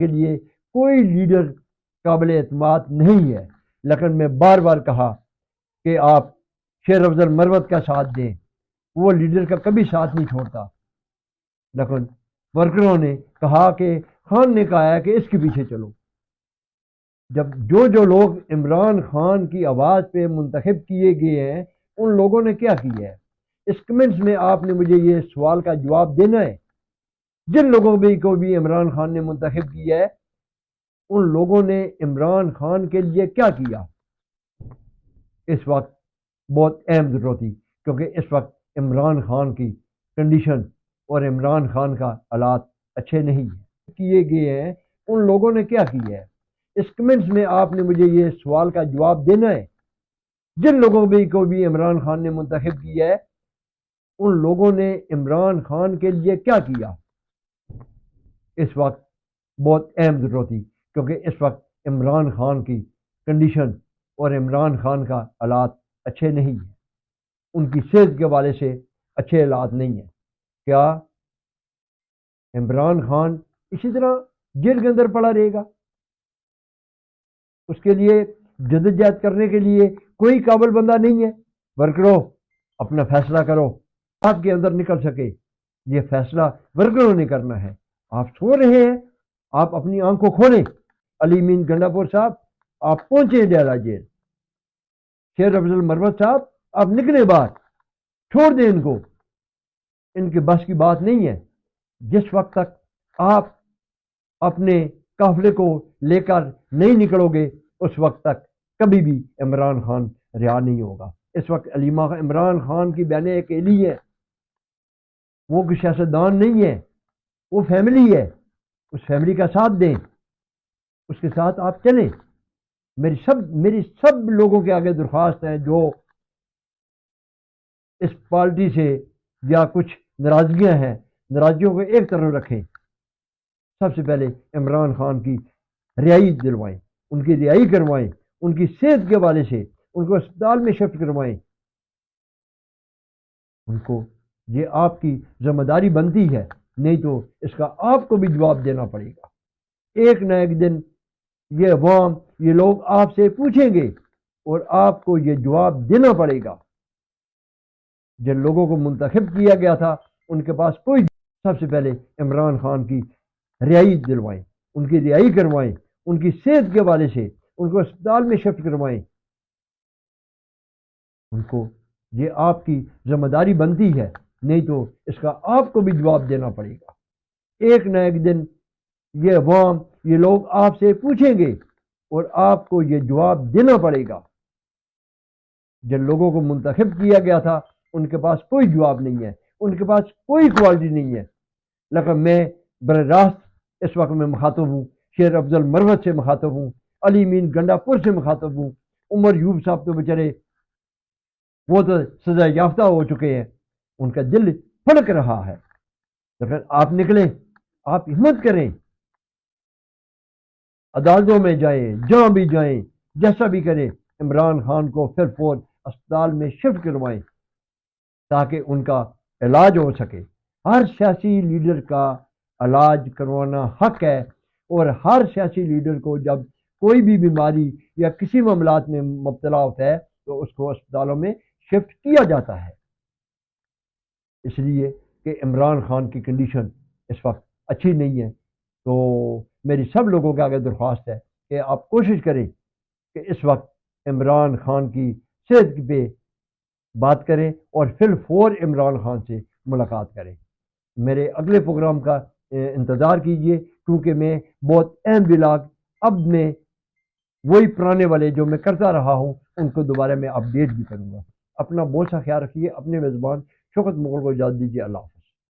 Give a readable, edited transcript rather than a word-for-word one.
کے لیے کوئی لیڈر قابل اعتماد نہیں ہے، لیکن میں بار بار کہا کہ آپ شیر افضل مروت کا ساتھ دیں، وہ لیڈر کا کبھی ساتھ نہیں چھوڑتا، لیکن ورکروں نے کہا کہ خان نے کہا ہے کہ اس کے پیچھے چلو۔ جب جو لوگ عمران خان کی آواز پہ منتخب کیے گئے ہیں ان لوگوں نے کیا کیا ہے؟ اس کمنٹس میں آپ نے مجھے یہ سوال کا جواب دینا ہے۔ جن لوگوں کو بھی عمران خان نے منتخب کیا ہے ان لوگوں نے عمران خان کے لیے کیا کیا؟ اس وقت بہت اہم ضرورت تھی، کیونکہ اس وقت عمران خان کی کنڈیشن اور عمران خان کا حالات اچھے نہیں ہیں کیے گئے ہیں۔ ان لوگوں نے کیا کیا ہے؟ اس کمنٹس میں آپ نے مجھے یہ سوال کا جواب دینا ہے۔ جن لوگوں کو بھی عمران خان نے منتخب کیا ہے ان لوگوں نے عمران خان کے لیے کیا کیا؟ اس وقت بہت اہم ضرورت تھی، کیونکہ اس وقت عمران خان کی کنڈیشن اور عمران خان کا حالات اچھے نہیں ہیں، ان کی صحت کے حوالے سے اچھے حالات نہیں ہیں۔ کیا عمران خان اسی طرح جیل کے اندر پڑا رہے گا؟ اس کے لیے جدوجہد کرنے کے لیے کوئی قابل بندہ نہیں ہے؟ ورکروں اپنا فیصلہ کرو، آپ کے اندر نکل سکے، یہ فیصلہ ورکروں نے کرنا ہے۔ آپ سو رہے ہیں، آپ اپنی آنکھوں کھولیں۔ علی مین گنڈا پور صاحب آپ پہنچے ڈیرہ جیل، شیر افضل مروت صاحب آپ نکلے باہر، چھوڑ دیں ان کو، ان کے بس کی بات نہیں ہے۔ جس وقت تک آپ اپنے قافلے کو لے کر نہیں نکلو گے اس وقت تک کبھی بھی عمران خان رہا نہیں ہوگا۔ اس وقت علیمہ عمران خان کی بہنیں اکیلی ہیں، وہ کوئی سیاستدان نہیں ہے، وہ فیملی ہے، اس فیملی کا ساتھ دیں، اس کے ساتھ آپ چلیں۔ میری سب لوگوں کے آگے درخواست ہے جو اس پارٹی سے یا کچھ ناراضگیاں ہیں، ناراضگیوں کو ایک طرف رکھیں۔ سب سے پہلے عمران خان کی رہائی دلوائیں، ان کی رہائی کروائیں، ان کی صحت کے حوالے سے ان کو اسپتال میں شفٹ کروائیں۔ ان کو یہ آپ کی ذمہ داری بنتی ہے، نہیں تو اس کا آپ کو بھی جواب دینا پڑے گا۔ ایک نہ ایک دن یہ عوام، یہ لوگ آپ سے پوچھیں گے اور آپ کو یہ جواب دینا پڑے گا۔ جن لوگوں کو منتخب کیا گیا تھا ان کے پاس کوئی، سب سے پہلے عمران خان کی رہائی دلوائیں، ان کی رہائی کروائیں، ان کی صحت کے حوالے سے ان کو اسپتال میں شفٹ کروائیں۔ ان کو یہ آپ کی ذمہ داری بنتی ہے، نہیں تو اس کا آپ کو بھی جواب دینا پڑے گا۔ ایک نہ ایک دن یہ عوام، یہ لوگ آپ سے پوچھیں گے اور آپ کو یہ جواب دینا پڑے گا۔ جن لوگوں کو منتخب کیا گیا تھا ان کے پاس کوئی جواب نہیں ہے، ان کے پاس کوئی کوالٹی نہیں ہے، لیکن میں براہ راست اس وقت میں مخاطب ہوں، شیر افضل مروت سے مخاطب ہوں، علی مین گنڈا پور سے مخاطب ہوں۔ عمر یوب صاحب تو بیچارے وہ تو سزا یافتہ ہو چکے ہیں، ان کا دل پھڑک رہا ہے، لیکن آپ نکلیں، آپ ہمت کریں، عدالتوں میں جائیں، جہاں بھی جائیں، جیسا بھی کریں، عمران خان کو پھر فور اسپتال میں شفٹ کروائیں تاکہ ان کا علاج ہو سکے۔ ہر سیاسی لیڈر کا علاج کروانا حق ہے، اور ہر سیاسی لیڈر کو جب کوئی بھی بیماری یا کسی معاملات میں مبتلا ہوتا ہے تو اس کو اسپتالوں میں شفٹ کیا جاتا ہے۔ اس لیے کہ عمران خان کی کنڈیشن اس وقت اچھی نہیں ہے، تو میری سب لوگوں کے آگے درخواست ہے کہ آپ کوشش کریں کہ اس وقت عمران خان کی صحت پہ بات کریں اور فی الفور عمران خان سے ملاقات کریں۔ میرے اگلے پروگرام کا انتظار کیجئے، کیونکہ میں بہت اہم ولاگ اب میں وہی پرانے والے جو میں کرتا رہا ہوں ان کو دوبارہ میں اپڈیٹ بھی کروں گا۔ اپنا بہت سا خیال رکھیے، اپنے میزبان شوکت مغل کو اجازت دیجیے۔ اللہ حافظ۔